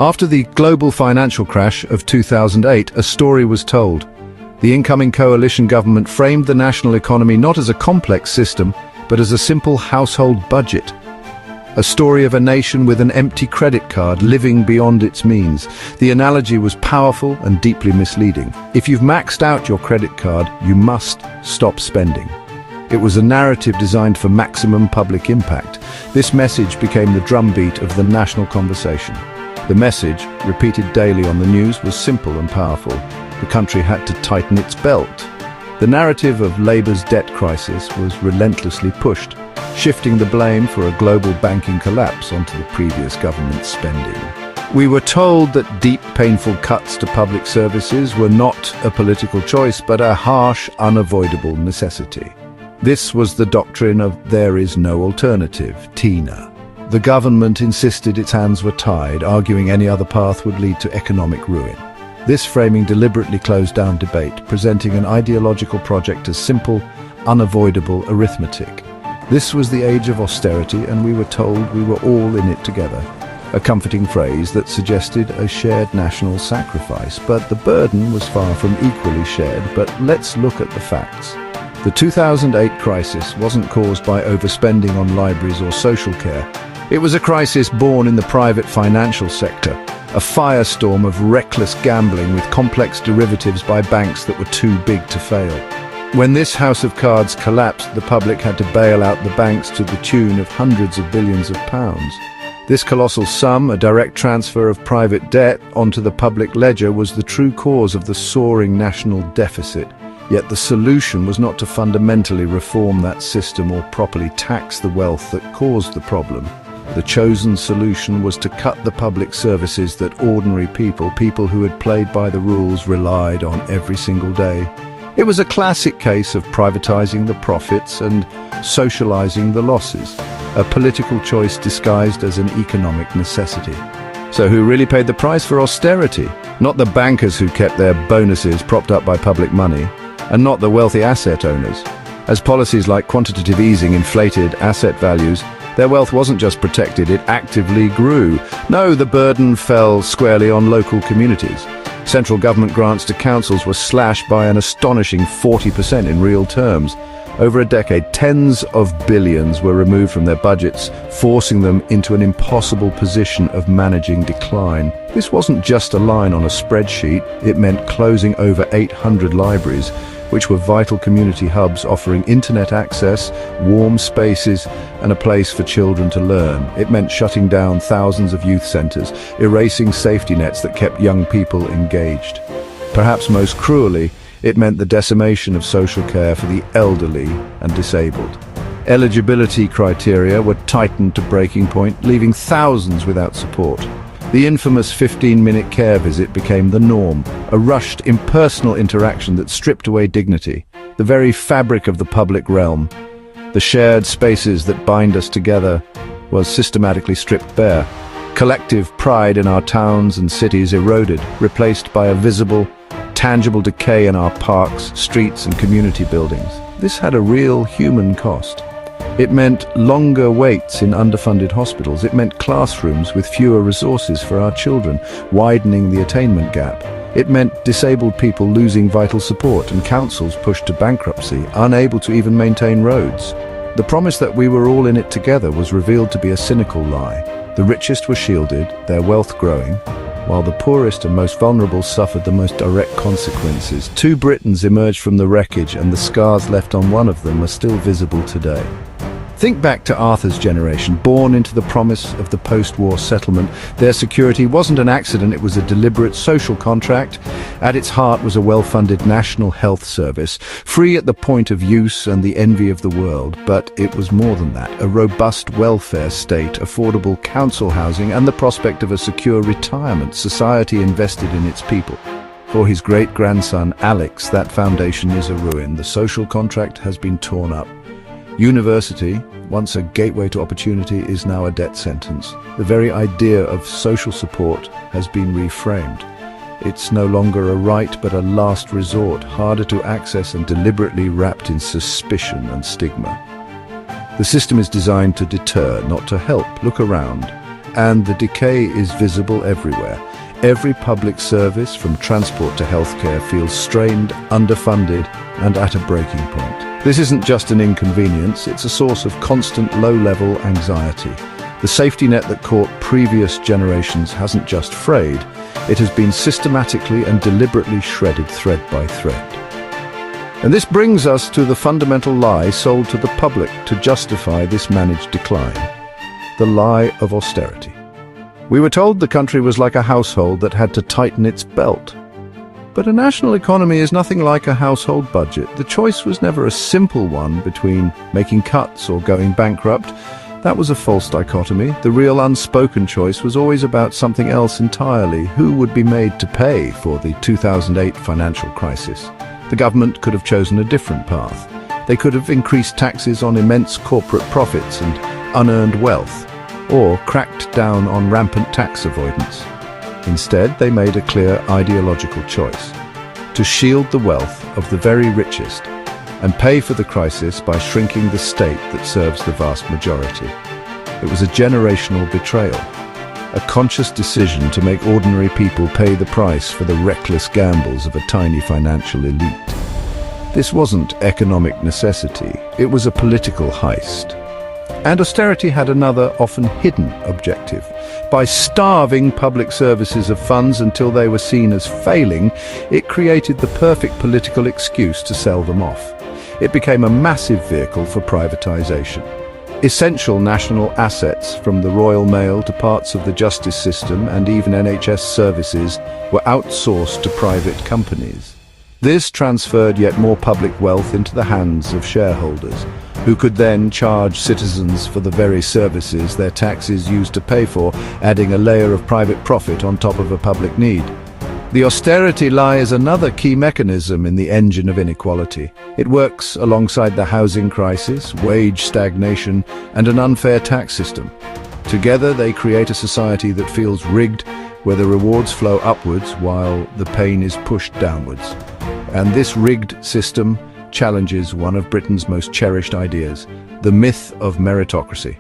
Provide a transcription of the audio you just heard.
After the global financial crash of 2008, a story was told. The incoming coalition government framed the national economy not as a complex system, but as a simple household budget. A story of a nation with an empty credit card living beyond its means. The analogy was powerful and deeply misleading. If you've maxed out your credit card, you must stop spending. It was a narrative designed for maximum public impact. This message became the drumbeat of the national conversation. The message, repeated daily on the news, was simple and powerful. The country had to tighten its belt. The narrative of Labour's debt crisis was relentlessly pushed, shifting the blame for a global banking collapse onto the previous government's spending. We were told that deep, painful cuts to public services were not a political choice, but a harsh, unavoidable necessity. This was the doctrine of there is no alternative, TINA. The government insisted its hands were tied, arguing any other path would lead to economic ruin. This framing deliberately closed down debate, presenting an ideological project as simple, unavoidable arithmetic. This was the age of austerity, and we were told we were all in it together. A comforting phrase that suggested a shared national sacrifice, but the burden was far from equally shared. But let's look at the facts. The 2008 crisis wasn't caused by overspending on libraries or social care. It was a crisis born in the private financial sector, a firestorm of reckless gambling with complex derivatives by banks that were too big to fail. When this house of cards collapsed, the public had to bail out the banks to the tune of hundreds of billions of pounds. This colossal sum, a direct transfer of private debt onto the public ledger, was the true cause of the soaring national deficit. Yet the solution was not to fundamentally reform that system or properly tax the wealth that caused the problem. The chosen solution was to cut the public services that ordinary people who had played by the rules, relied on every single day. It was a classic case of privatizing the profits and socializing the losses, a political choice disguised as an economic necessity. So who really paid the price for austerity? Not the bankers who kept their bonuses propped up by public money, and not the wealthy asset owners. As policies like quantitative easing inflated asset values, their wealth wasn't just protected, it actively grew. No, the burden fell squarely on local communities. Central government grants to councils were slashed by an astonishing 40% in real terms. Over a decade, tens of billions were removed from their budgets, forcing them into an impossible position of managing decline. This wasn't just a line on a spreadsheet, it meant closing over 800 libraries, which were vital community hubs offering internet access, warm spaces, and a place for children to learn. It meant shutting down thousands of youth centers, erasing safety nets that kept young people engaged. Perhaps most cruelly, it meant the decimation of social care for the elderly and disabled. Eligibility criteria were tightened to breaking point, leaving thousands without support. The infamous 15-minute care visit became the norm, a rushed, impersonal interaction that stripped away dignity, the very fabric of the public realm. The shared spaces that bind us together was systematically stripped bare. Collective pride in our towns and cities eroded, replaced by a visible, tangible decay in our parks, streets, and community buildings. This had a real human cost. It meant longer waits in underfunded hospitals. It meant classrooms with fewer resources for our children, widening the attainment gap. It meant disabled people losing vital support and councils pushed to bankruptcy, unable to even maintain roads. The promise that we were all in it together was revealed to be a cynical lie. The richest were shielded, their wealth growing, while the poorest and most vulnerable suffered the most direct consequences. Two Britons emerged from the wreckage, and the scars left on one of them are still visible today. Think back to Arthur's generation, born into the promise of the post-war settlement. Their security wasn't an accident, it was a deliberate social contract. At its heart was a well-funded national health service, free at the point of use and the envy of the world. But it was more than that, a robust welfare state, affordable council housing, and the prospect of a secure retirement. Society invested in its people. For his great-grandson, Alex, that foundation is a ruin. The social contract has been torn up. University, once a gateway to opportunity, is now a death sentence. The very idea of social support has been reframed. It's no longer a right but a last resort, harder to access and deliberately wrapped in suspicion and stigma. The system is designed to deter, not to help. Look around. and the decay is visible everywhere. Every public service, from transport to healthcare, feels strained, underfunded, and at a breaking point. This isn't just an inconvenience, it's a source of constant low-level anxiety. The safety net that caught previous generations hasn't just frayed, it has been systematically and deliberately shredded thread by thread. And this brings us to the fundamental lie sold to the public to justify this managed decline: the lie of austerity. We were told the country was like a household that had to tighten its belt. But a national economy is nothing like a household budget. The choice was never a simple one between making cuts or going bankrupt. That was a false dichotomy. The real unspoken choice was always about something else entirely: who would be made to pay for the 2008 financial crisis. The government could have chosen a different path. They could have increased taxes on immense corporate profits and unearned wealth, or cracked down on rampant tax avoidance. Instead, they made a clear ideological choice: to shield the wealth of the very richest and pay for the crisis by shrinking the state that serves the vast majority. It was a generational betrayal, a conscious decision to make ordinary people pay the price for the reckless gambles of a tiny financial elite. This wasn't economic necessity, it was a political heist. And austerity had another, often hidden, objective. By starving public services of funds until they were seen as failing, it created the perfect political excuse to sell them off. It became a massive vehicle for privatization. Essential national assets, from the Royal Mail to parts of the justice system and even NHS services, were outsourced to private companies. This transferred yet more public wealth into the hands of shareholders, who could then charge citizens for the very services their taxes used to pay for, adding a layer of private profit on top of a public need. The austerity lie is another key mechanism in the engine of inequality. It works alongside the housing crisis, wage stagnation, and an unfair tax system. Together they create a society that feels rigged, where the rewards flow upwards while the pain is pushed downwards. And this rigged system challenges one of Britain's most cherished ideas: the myth of meritocracy.